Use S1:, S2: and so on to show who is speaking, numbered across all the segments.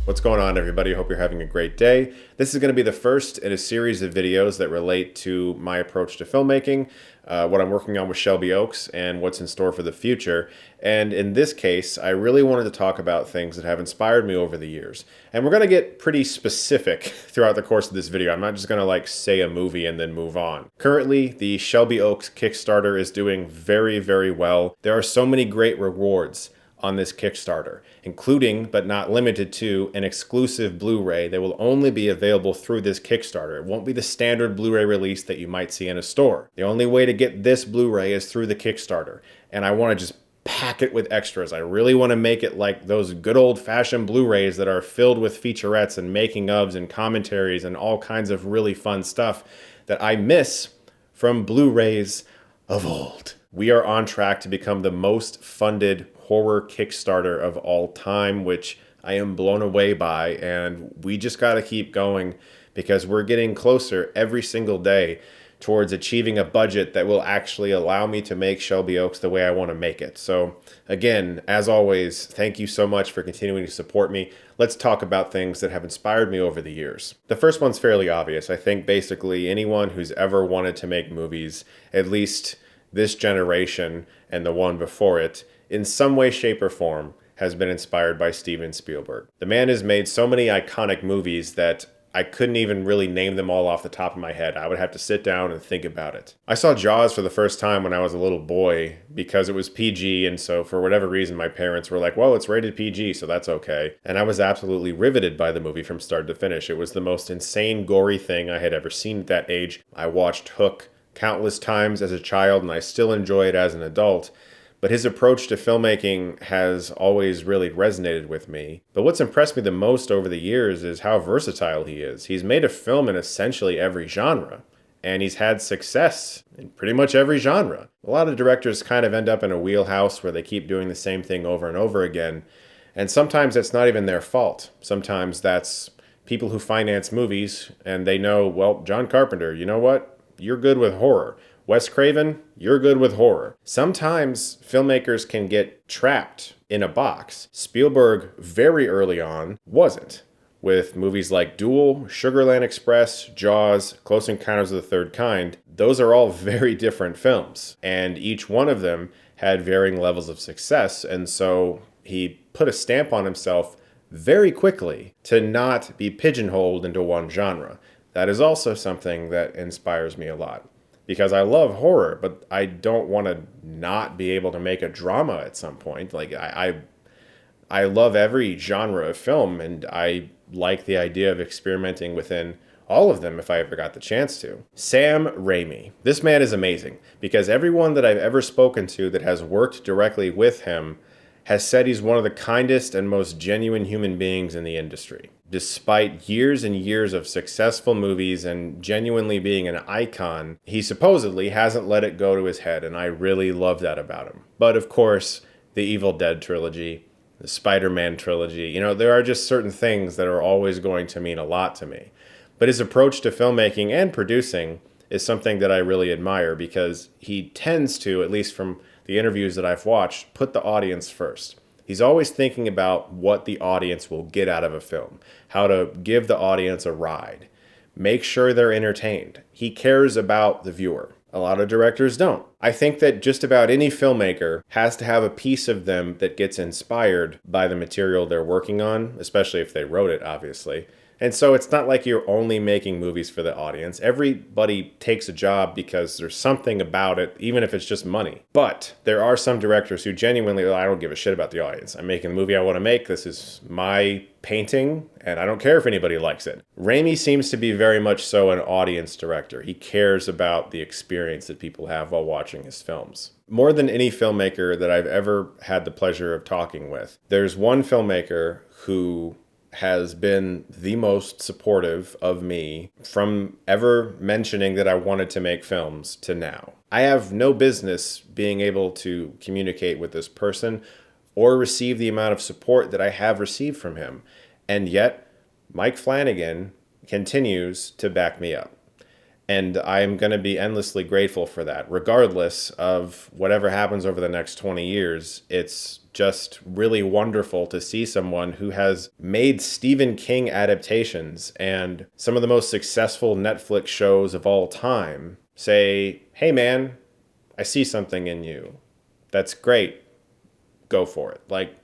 S1: What's going on, everybody? Hope you're having a great day. This is going to be the first in a series of videos that relate to my approach to filmmaking, what I'm working on with Shelby Oaks, and what's in store for the future. And in this case, I really wanted to talk about things that have inspired me over the years. And we're going to get pretty specific throughout the course of this video. I'm not just going to say a movie and then move on. Currently, the Shelby Oaks Kickstarter is doing very, very well. There are so many great rewards on this Kickstarter, including but not limited to an exclusive Blu-ray that will only be available through this Kickstarter. It won't be the standard Blu-ray release that you might see in a store. The only way to get this Blu-ray is through the Kickstarter, and I want to just pack it with extras. I really want to make it like those good old-fashioned Blu-rays that are filled with featurettes and making-ofs and commentaries and all kinds of really fun stuff that I miss from Blu-rays of old. We are on track to become the most funded horror Kickstarter of all time, which I am blown away by, and we just got to keep going because we're getting closer every single day towards achieving a budget that will actually allow me to make Shelby Oaks the way I want to make it. So again, as always, thank you so much for continuing to support me. Let's talk about things that have inspired me over the years. The first one's fairly obvious. I think basically anyone who's ever wanted to make movies, at least this generation and the one before it, in some way, shape, or form, has been inspired by Steven Spielberg. The man has made so many iconic movies that I couldn't even really name them all off the top of my head. I would have to sit down and think about it. I saw Jaws for the first time when I was a little boy because it was PG, and so for whatever reason my parents were like, well, it's rated PG, so that's okay. And I was absolutely riveted by the movie from start to finish. It was the most insane, gory thing I had ever seen at that age. I watched Hook countless times as a child, and I still enjoy it as an adult. But his approach to filmmaking has always really resonated with me. But what's impressed me the most over the years is how versatile he is. He's made a film in essentially every genre, and he's had success in pretty much every genre. A lot of directors kind of end up in a wheelhouse where they keep doing the same thing over and over again, and sometimes it's not even their fault. Sometimes that's people who finance movies, and they know, well, John Carpenter, you know what? You're good with horror. Wes Craven, you're good with horror. Sometimes filmmakers can get trapped in a box. Spielberg, very early on, wasn't. With movies like Duel, Sugarland Express, Jaws, Close Encounters of the Third Kind, those are all very different films. And each one of them had varying levels of success. And so he put a stamp on himself very quickly to not be pigeonholed into one genre. That is also something that inspires me a lot. Because I love horror, but I don't want to not be able to make a drama at some point. Like, I love every genre of film, and I like the idea of experimenting within all of them if I ever got the chance to. Sam Raimi. This man is amazing, because everyone that I've ever spoken to that has worked directly with him has said he's one of the kindest and most genuine human beings in the industry. Despite years and years of successful movies and genuinely being an icon, he supposedly hasn't let it go to his head, and I really love that about him. But of course, the Evil Dead trilogy, the Spider-Man trilogy, there are just certain things that are always going to mean a lot to me. But his approach to filmmaking and producing is something that I really admire because he tends to, at least from the interviews that I've watched, put the audience first. He's always thinking about what the audience will get out of a film, how to give the audience a ride, make sure they're entertained. He cares about the viewer. A lot of directors don't. I think that just about any filmmaker has to have a piece of them that gets inspired by the material they're working on, especially if they wrote it, obviously. And so it's not like you're only making movies for the audience. Everybody takes a job because there's something about it, even if it's just money. But there are some directors who genuinely, I don't give a shit about the audience. I'm making the movie I want to make. This is my painting, and I don't care if anybody likes it. Raimi seems to be very much so an audience director. He cares about the experience that people have while watching his films. More than any filmmaker that I've ever had the pleasure of talking with, there's one filmmaker who has been the most supportive of me from ever mentioning that I wanted to make films to now. I have no business being able to communicate with this person or receive the amount of support that I have received from him. And yet, Mike Flanagan continues to back me up. And I'm going to be endlessly grateful for that. Regardless of whatever happens over the next 20 years, it's just really wonderful to see someone who has made Stephen King adaptations and some of the most successful Netflix shows of all time say, hey man, I see something in you. That's great. Go for it. Like,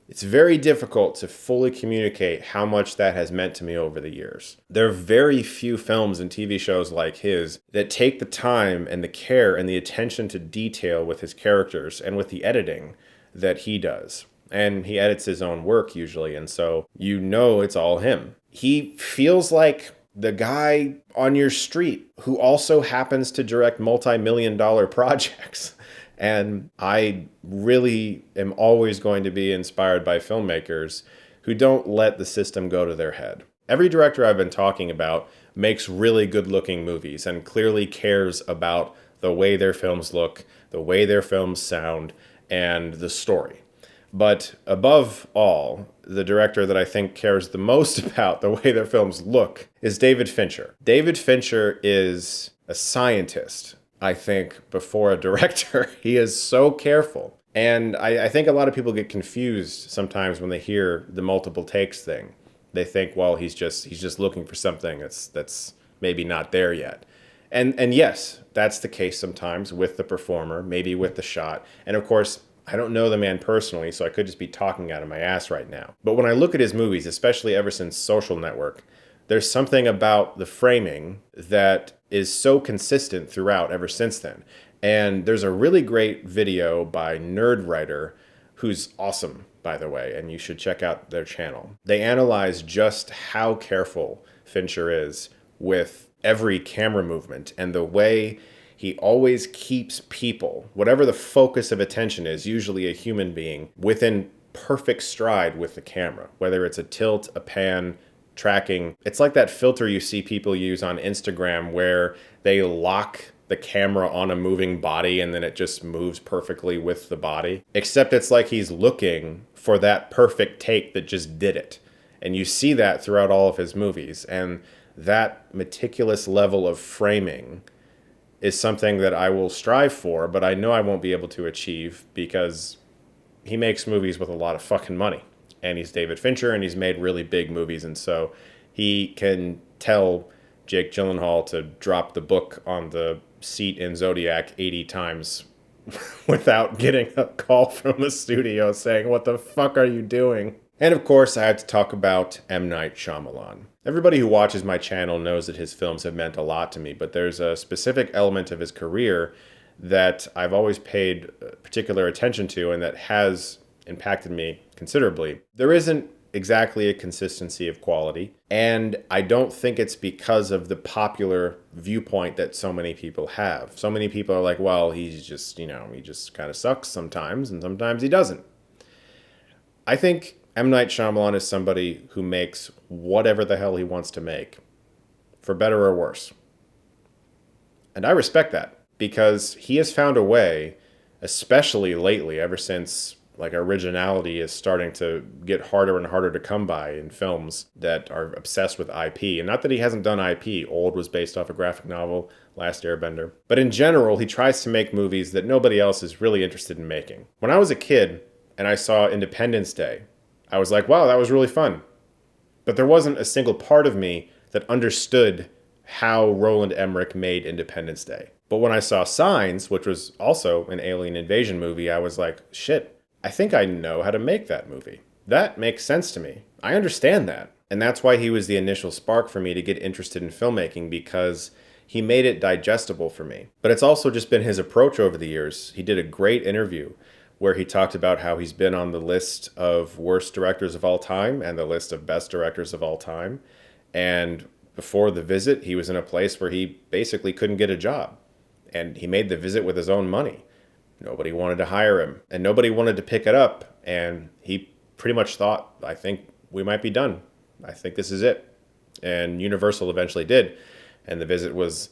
S1: it's very difficult to fully communicate how much that has meant to me over the years. There are very few films and TV shows like his that take the time and the care and the attention to detail with his characters and with the editing that he does. And he edits his own work usually, and so you know it's all him. He feels like the guy on your street who also happens to direct multi-million-dollar projects. And I really am always going to be inspired by filmmakers who don't let the system go to their head. Every director I've been talking about makes really good-looking movies and clearly cares about the way their films look, the way their films sound, and the story. But above all, the director that I think cares the most about the way their films look is David Fincher. David Fincher is a scientist, I think, before a director. He is so careful. And I think a lot of people get confused sometimes when they hear the multiple takes thing. They think, well, he's just looking for something that's maybe not there yet. And yes, that's the case sometimes with the performer, maybe with the shot. And of course, I don't know the man personally, so I could just be talking out of my ass right now. But when I look at his movies, especially ever since Social Network, there's something about the framing that is so consistent throughout ever since then. And there's a really great video by Nerdwriter, who's awesome, by the way, and you should check out their channel. They analyze just how careful Fincher is with every camera movement and the way he always keeps people, whatever the focus of attention is, usually a human being, within perfect stride with the camera, whether it's a tilt, a pan, tracking. It's like that filter you see people use on Instagram where they lock the camera on a moving body and then it just moves perfectly with the body. Except it's like he's looking for that perfect take that just did it. And you see that throughout all of his movies. And that meticulous level of framing is something that I will strive for, but I know I won't be able to achieve because he makes movies with a lot of fucking money. And he's David Fincher, and he's made really big movies, and so he can tell Jake Gyllenhaal to drop the book on the seat in Zodiac 80 times without getting a call from the studio saying, what the fuck are you doing? And of course, I had to talk about M. Night Shyamalan. Everybody who watches my channel knows that his films have meant a lot to me, but there's a specific element of his career that I've always paid particular attention to and that has impacted me considerably. There isn't exactly a consistency of quality, and I don't think it's because of the popular viewpoint that so many people have. So many people are like, well, he's just, he just kind of sucks sometimes, and sometimes he doesn't. I think M. Night Shyamalan is somebody who makes whatever the hell he wants to make, for better or worse. And I respect that, because he has found a way, especially lately, ever since originality is starting to get harder and harder to come by in films that are obsessed with IP. And not that he hasn't done IP. Old was based off a graphic novel, Last Airbender. But in general, he tries to make movies that nobody else is really interested in making. When I was a kid and I saw Independence Day, I was like, wow, that was really fun. But there wasn't a single part of me that understood how Roland Emmerich made Independence Day. But when I saw Signs, which was also an alien invasion movie, I was like, shit, I think I know how to make that movie. That makes sense to me. I understand that. And that's why he was the initial spark for me to get interested in filmmaking, because he made it digestible for me. But it's also just been his approach over the years. He did a great interview where he talked about how he's been on the list of worst directors of all time and the list of best directors of all time. And before The Visit, he was in a place where he basically couldn't get a job. And he made The Visit with his own money. Nobody wanted to hire him, and nobody wanted to pick it up. And he pretty much thought, I think we might be done. I think this is it. And Universal eventually did. And The Visit was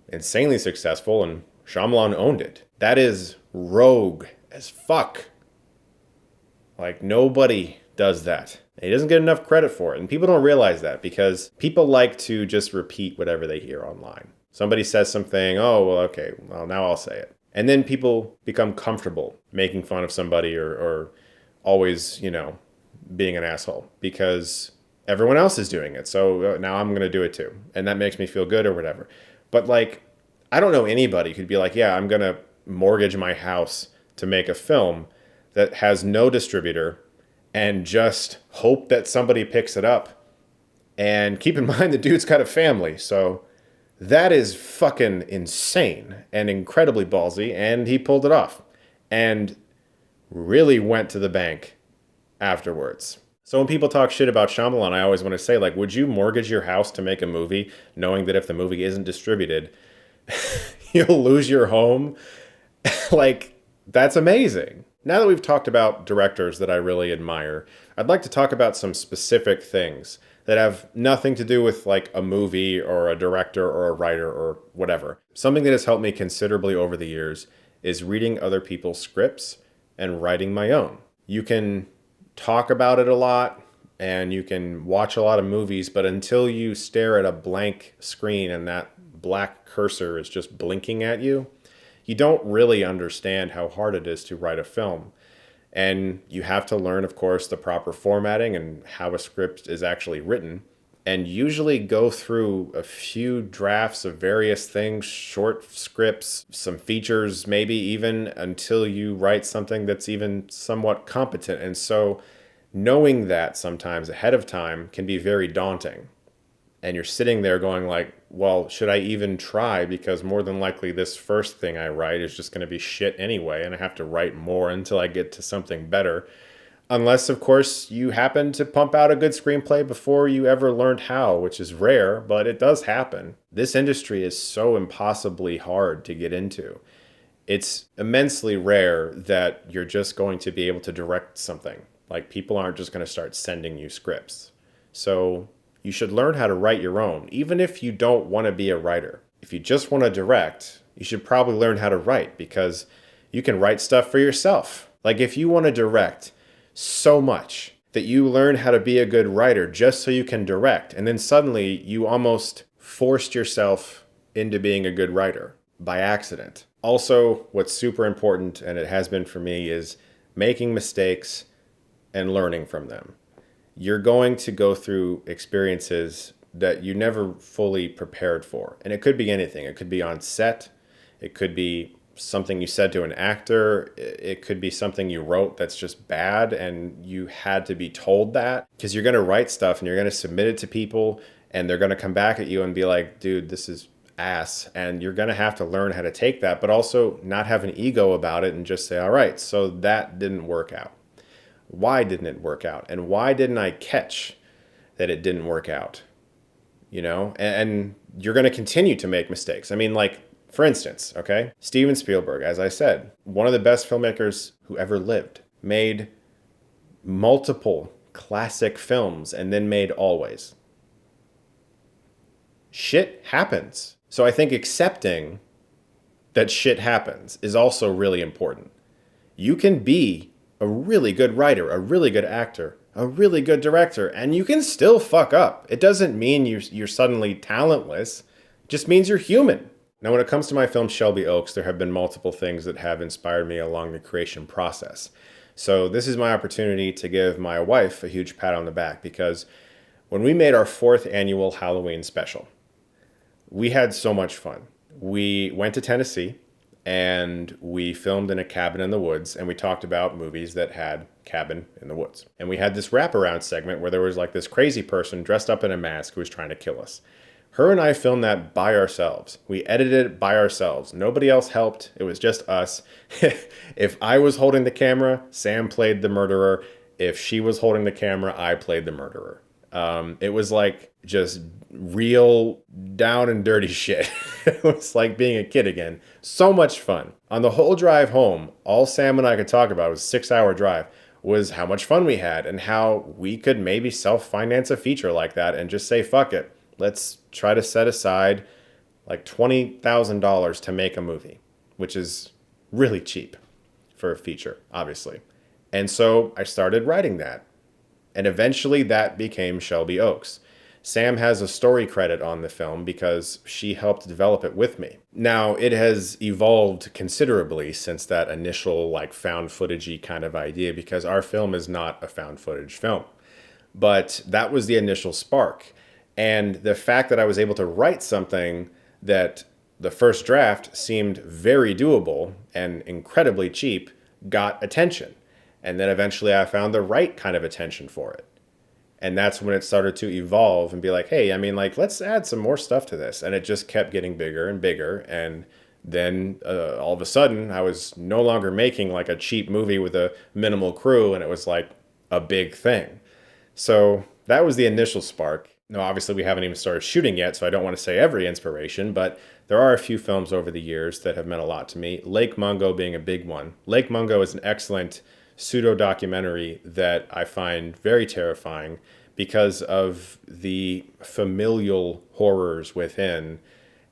S1: insanely successful, and Shyamalan owned it. That is rogue as fuck. Nobody does that. And he doesn't get enough credit for it. And people don't realize that because people like to just repeat whatever they hear online. Somebody says something, oh, well, okay, well, now I'll say it. And then people become comfortable making fun of somebody or always, being an asshole because everyone else is doing it. So now I'm going to do it too. And that makes me feel good or whatever. But like, I don't know anybody who'd be like, yeah, I'm going to mortgage my house to make a film that has no distributor and just hope that somebody picks it up. And keep in mind, the dude's got a family. So that is fucking insane and incredibly ballsy. And he pulled it off and really went to the bank afterwards. So when people talk shit about Shyamalan, I always want to say, like, would you mortgage your house to make a movie knowing that if the movie isn't distributed, you'll lose your home? Like, that's amazing. Now that we've talked about directors that I really admire, I'd like to talk about some specific things that have nothing to do with like a movie or a director or a writer or whatever. Something that has helped me considerably over the years is reading other people's scripts and writing my own. You can talk about it a lot and you can watch a lot of movies, but until you stare at a blank screen and that black cursor is just blinking at you, you don't really understand how hard it is to write a film. And you have to learn, of course, the proper formatting and how a script is actually written, and usually go through a few drafts of various things, short scripts, some features, maybe even until you write something that's even somewhat competent. And so knowing that sometimes ahead of time can be very daunting. And you're sitting there going like, well, should I even try? Because more than likely this first thing I write is just going to be shit anyway, and I have to write more until I get to something better. Unless, of course, you happen to pump out a good screenplay before you ever learned how, which is rare, but it does happen. This industry is so impossibly hard to get into. It's immensely rare that you're just going to be able to direct something. Like, people aren't just going to start sending you scripts. So you should learn how to write your own, even if you don't want to be a writer. If you just want to direct, you should probably learn how to write because you can write stuff for yourself. Like, if you want to direct so much that you learn how to be a good writer just so you can direct, and then suddenly you almost forced yourself into being a good writer by accident. Also, what's super important, and it has been for me, is making mistakes and learning from them. You're going to go through experiences that you never fully prepared for. And it could be anything. It could be on set. It could be something you said to an actor. It could be something you wrote that's just bad and you had to be told that. Because you're going to write stuff and you're going to submit it to people and they're going to come back at you and be like, dude, this is ass. And you're going to have to learn how to take that, but also not have an ego about it and just say, all right, so that didn't work out. Why didn't it work out? And why didn't I catch that it didn't work out? And you're going to continue to make mistakes. I mean, like, for instance, okay, Steven Spielberg, as I said, one of the best filmmakers who ever lived, made multiple classic films and then made Always. Shit happens. So I think accepting that shit happens is also really important. You can be a really good writer, a really good actor, a really good director, and you can still fuck up. It doesn't mean you're suddenly talentless. It just means you're human. Now, when it comes to my film Shelby Oaks, there have been multiple things that have inspired me along the creation process. So this is my opportunity to give my wife a huge pat on the back because when we made our 4th annual Halloween special, we had so much fun. We went to Tennessee and we filmed in a cabin in the woods, and we talked about movies that had cabin in the woods. And we had this wraparound segment where there was like this crazy person dressed up in a mask who was trying to kill us. Her and I filmed that by ourselves. We edited it by ourselves. Nobody else helped. It was just us. If I was holding the camera, Sam played the murderer. If she was holding the camera, I played the murderer. It was like just real down and dirty shit. It was like being a kid again. So much fun. On the whole drive home, all Sam and I could talk about, was a 6-hour drive, was how much fun we had and how we could maybe self-finance a feature like that and just say, fuck it. Let's try to set aside like $20,000 to make a movie, which is really cheap for a feature, obviously. And so I started writing that. And eventually that became Shelby Oaks. Sam has a story credit on the film because she helped develop it with me. Now, it has evolved considerably since that initial like found footage-y kind of idea, because our film is not a found footage film. But that was the initial spark. And the fact that I was able to write something that the first draft seemed very doable and incredibly cheap got attention. And then eventually I found the right kind of attention for it. And that's when it started to evolve and be like, hey, I mean, like, let's add some more stuff to this. And it just kept getting bigger and bigger. And then all of a sudden, I was no longer making like a cheap movie with a minimal crew. And it was like a big thing. So that was the initial spark. Now, obviously, we haven't even started shooting yet, so I don't want to say every inspiration, but there are a few films over the years that have meant a lot to me. Lake Mungo being a big one. Lake Mungo is an excellent pseudo-documentary that I find very terrifying because of the familial horrors within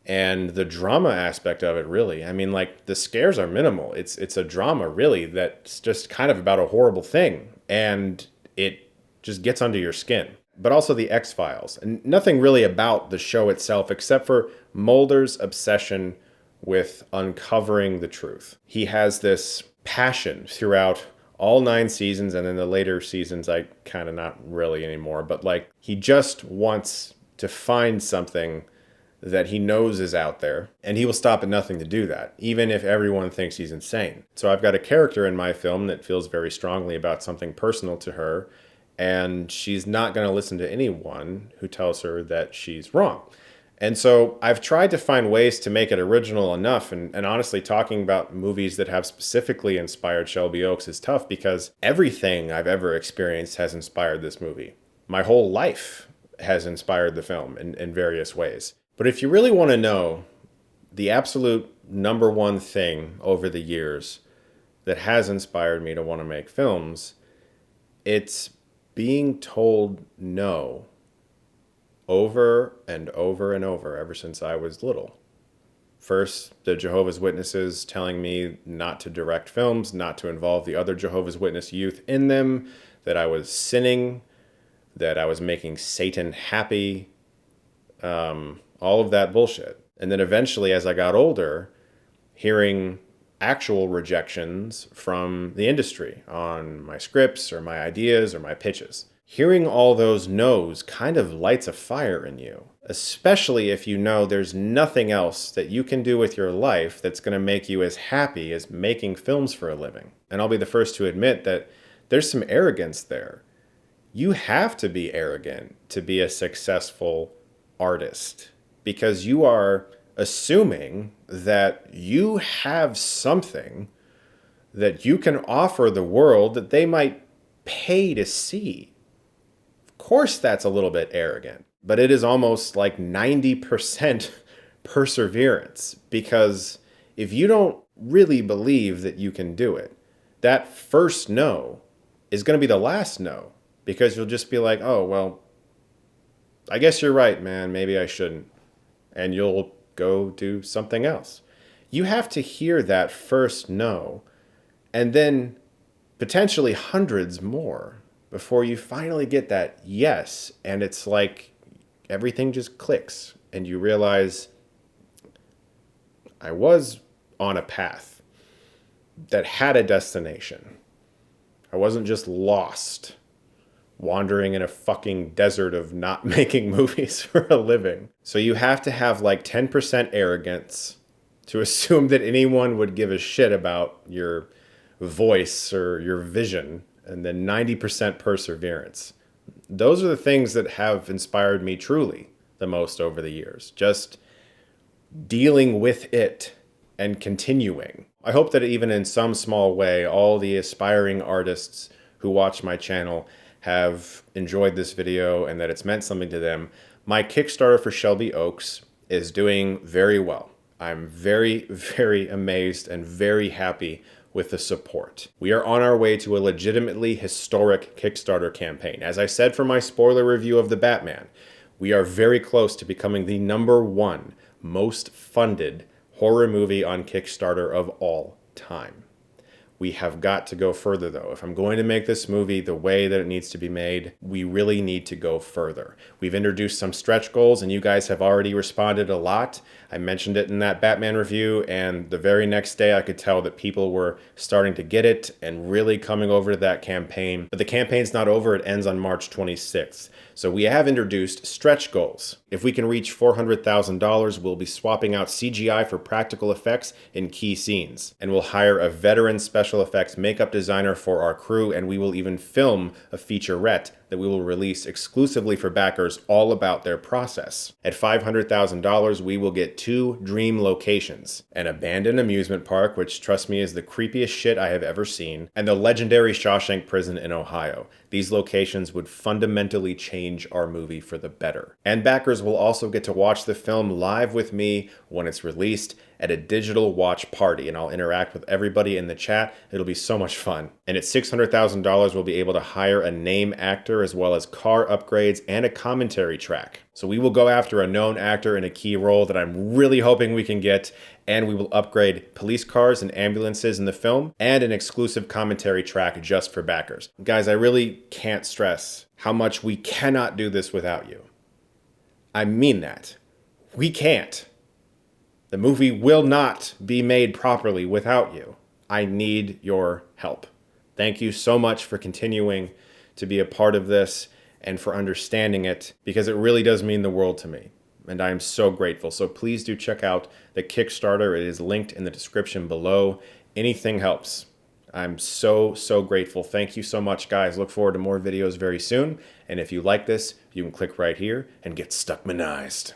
S1: and the drama aspect of it, really. I mean, like, the scares are minimal. It's a drama, really, that's just kind of about a horrible thing, and it just gets under your skin. But also the X-Files. And nothing really about the show itself except for Mulder's obsession with uncovering the truth. He has this passion throughout all 9 seasons, and in the later seasons, I kind of not really anymore, but like he just wants to find something that he knows is out there, and he will stop at nothing to do that, even if everyone thinks he's insane. So I've got a character in my film that feels very strongly about something personal to her, and she's not going to listen to anyone who tells her that she's wrong. And so I've tried to find ways to make it original enough. And honestly, talking about movies that have specifically inspired Shelby Oaks is tough because everything I've ever experienced has inspired this movie. My whole life has inspired the film in various ways. But if you really want to know the absolute number one thing over the years that has inspired me to want to make films, it's being told no over and over and over ever since I was little. First, the Jehovah's Witnesses telling me not to direct films, not to involve the other Jehovah's Witness youth in them, that I was sinning, that I was making Satan happy, all of that bullshit. And then eventually, as I got older, hearing actual rejections from the industry on my scripts or my ideas or my pitches. Hearing all those no's kind of lights a fire in you, especially if you know there's nothing else that you can do with your life that's going to make you as happy as making films for a living. And I'll be the first to admit that there's some arrogance there. You have to be arrogant to be a successful artist because you are assuming that you have something that you can offer the world that they might pay to see. Of course, that's a little bit arrogant, but it is almost like 90% perseverance, because if you don't really believe that you can do it, that first no is going to be the last no, because you'll just be like, oh, well, I guess you're right, man. Maybe I shouldn't. And you'll go do something else. You have to hear that first no, and then potentially hundreds more before you finally get that yes. And it's like everything just clicks and you realize I was on a path that had a destination. I wasn't just lost, wandering in a fucking desert of not making movies for a living. So you have to have like 10% arrogance to assume that anyone would give a shit about your voice or your vision, and then 90% perseverance. Those are the things that have inspired me truly the most over the years. Just dealing with it and continuing. I hope that even in some small way, all the aspiring artists who watch my channel have enjoyed this video and that it's meant something to them. My Kickstarter for Shelby Oaks is doing very well. I'm very, very amazed and very happy with the support. We are on our way to a legitimately historic Kickstarter campaign. As I said for my spoiler review of The Batman, we are very close to becoming the #1 most funded horror movie on Kickstarter of all time. We have got to go further, though. If I'm going to make this movie the way that it needs to be made, we really need to go further. We've introduced some stretch goals, and you guys have already responded a lot. I mentioned it in that Batman review, and the very next day I could tell that people were starting to get it and really coming over to that campaign. But the campaign's not over. It ends on March 26th. So we have introduced stretch goals. If we can reach $400,000, we'll be swapping out CGI for practical effects in key scenes. And we'll hire a veteran special effects makeup designer for our crew, and we will even film a featurette that we will release exclusively for backers all about their process. At $500,000, we will get 2 dream locations: an abandoned amusement park, which, trust me, is the creepiest shit I have ever seen, and the legendary Shawshank Prison in Ohio. These locations would fundamentally change our movie for the better. And backers will also get to watch the film live with me when it's released at a digital watch party, and I'll interact with everybody in the chat. It'll be so much fun. And at $600,000, we'll be able to hire a name actor as well as car upgrades and a commentary track. So we will go after a known actor in a key role that I'm really hoping we can get, and we will upgrade police cars and ambulances in the film and an exclusive commentary track just for backers. Guys, I really can't stress how much we cannot do this without you. I mean that. We can't. The movie will not be made properly without you. I need your help. Thank you so much for continuing to be a part of this and for understanding it, because it really does mean the world to me. And I am so grateful. So please do check out the Kickstarter. It is linked in the description below. Anything helps. I'm so grateful. Thank you so much, guys. Look forward to more videos very soon. And if you like this, you can click right here and get Stuckmanized.